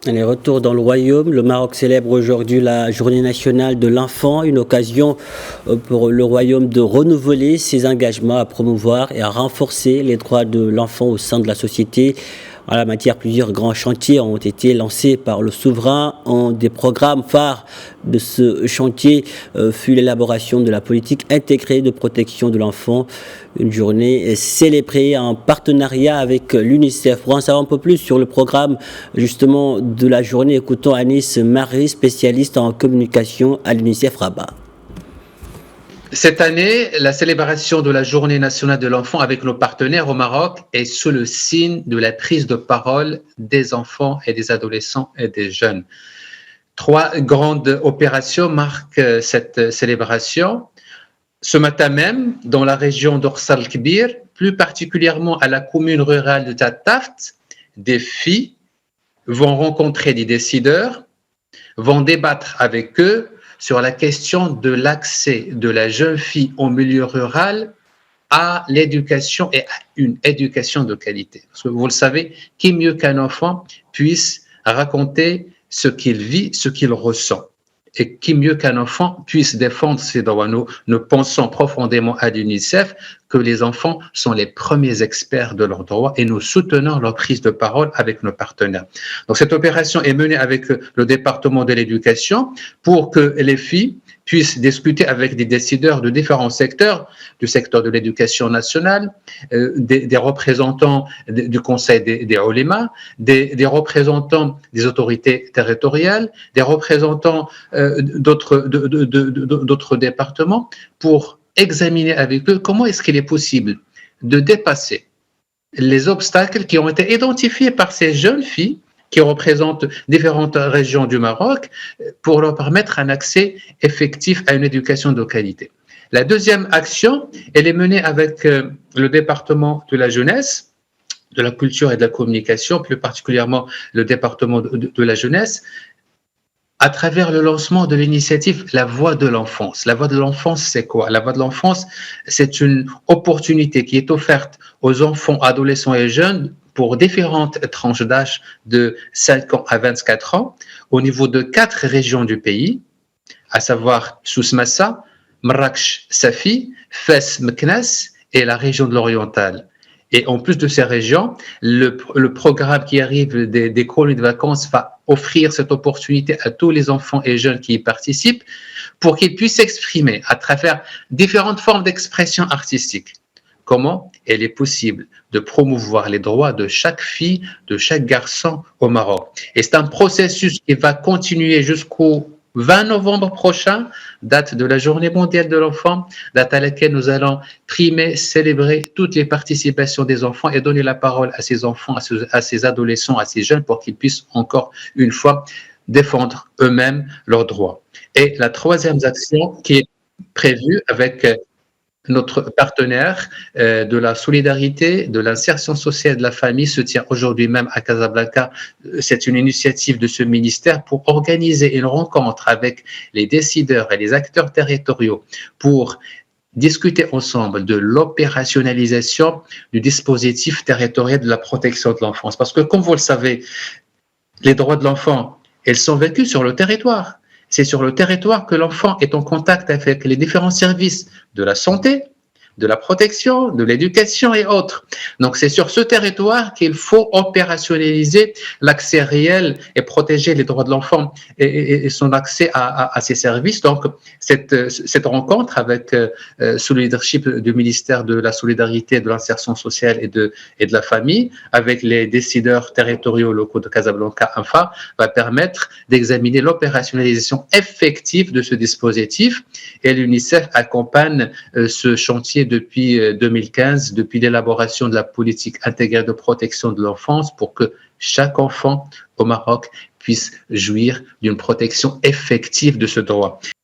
Les retours dans le royaume. Le Maroc célèbre aujourd'hui la journée nationale de l'enfant, une occasion pour le royaume de renouveler ses engagements à promouvoir et à renforcer les droits de l'enfant au sein de la société. En la matière, plusieurs grands chantiers ont été lancés par le souverain. Un des programmes phares de ce chantier fut l'élaboration de la politique intégrée de protection de l'enfant. Une journée célébrée en partenariat avec l'UNICEF. Pour en savoir un peu plus sur le programme justement de la journée, écoutons Anis Marie, spécialiste en communication à l'UNICEF Rabat. Cette année, la célébration de la Journée nationale de l'enfant avec nos partenaires au Maroc est sous le signe de la prise de parole des enfants et des adolescents et des jeunes. 3 grandes opérations marquent cette célébration. Ce matin même, dans la région d'Orsal el-Kbir, plus particulièrement à la commune rurale de Tattaft, des filles vont rencontrer des décideurs, vont débattre avec eux sur la question de l'accès de la jeune fille au milieu rural à l'éducation et à une éducation de qualité. Parce que vous le savez, qui mieux qu'un enfant puisse raconter ce qu'il vit, ce qu'il ressent. Et qui mieux qu'un enfant puisse défendre ses droits. Nous pensons profondément à l'UNICEF que les enfants sont les premiers experts de leurs droits et nous soutenons leur prise de parole avec nos partenaires. Donc cette opération est menée avec le département de l'éducation pour que les filles puissent discuter avec des décideurs de différents secteurs, du secteur de l'éducation nationale, des représentants du conseil des oulémas, des représentants des autorités territoriales, des représentants d'autres départements pour examiner avec eux comment est-ce qu'il est possible de dépasser les obstacles qui ont été identifiés par ces jeunes filles qui représentent différentes régions du Maroc pour leur permettre un accès effectif à une éducation de qualité. La deuxième action, elle est menée avec le département de la jeunesse, de la culture et de la communication, plus particulièrement le département de la jeunesse, à travers le lancement de l'initiative La Voix de l'enfance. La Voix de l'enfance, c'est quoi? La Voix de l'enfance, c'est une opportunité qui est offerte aux enfants, adolescents et jeunes pour différentes tranches d'âge de 5 ans à 24 ans au niveau de 4 régions du pays, à savoir Souss-Massa, Marrakech, Safi, Fès, Meknès et la région de l'Oriental. Et en plus de ces régions, le programme qui arrive des colonies de vacances va offrir cette opportunité à tous les enfants et jeunes qui y participent pour qu'ils puissent s'exprimer à travers différentes formes d'expression artistique. Comment il est possible de promouvoir les droits de chaque fille, de chaque garçon au Maroc. Et c'est un processus qui va continuer jusqu'au 20 novembre prochain, date de la Journée mondiale de l'enfant, date à laquelle nous allons primer, célébrer toutes les participations des enfants et donner la parole à ces enfants, à ces adolescents, à ces jeunes pour qu'ils puissent encore une fois défendre eux-mêmes leurs droits. Et la troisième action qui est prévue avec notre partenaire de la solidarité, de l'insertion sociale de la famille se tient aujourd'hui même à Casablanca. C'est une initiative de ce ministère pour organiser une rencontre avec les décideurs et les acteurs territoriaux pour discuter ensemble de l'opérationnalisation du dispositif territorial de la protection de l'enfance. Parce que comme vous le savez, les droits de l'enfant, ils sont vécus sur le territoire. C'est sur le territoire que l'enfant est en contact avec les différents services de la santé, de la protection, de l'éducation et autres. Donc, c'est sur ce territoire qu'il faut opérationnaliser l'accès réel et protéger les droits de l'enfant et son accès à ces services. Donc, cette rencontre avec sous le leadership du ministère de la Solidarité, de l'Insertion sociale et de la Famille, avec les décideurs territoriaux locaux de Casablanca, INFA, va permettre d'examiner l'opérationnalisation effective de ce dispositif. Et l'UNICEF accompagne ce chantier depuis 2015, depuis l'élaboration de la politique intégrée de protection de l'enfance pour que chaque enfant au Maroc puisse jouir d'une protection effective de ce droit.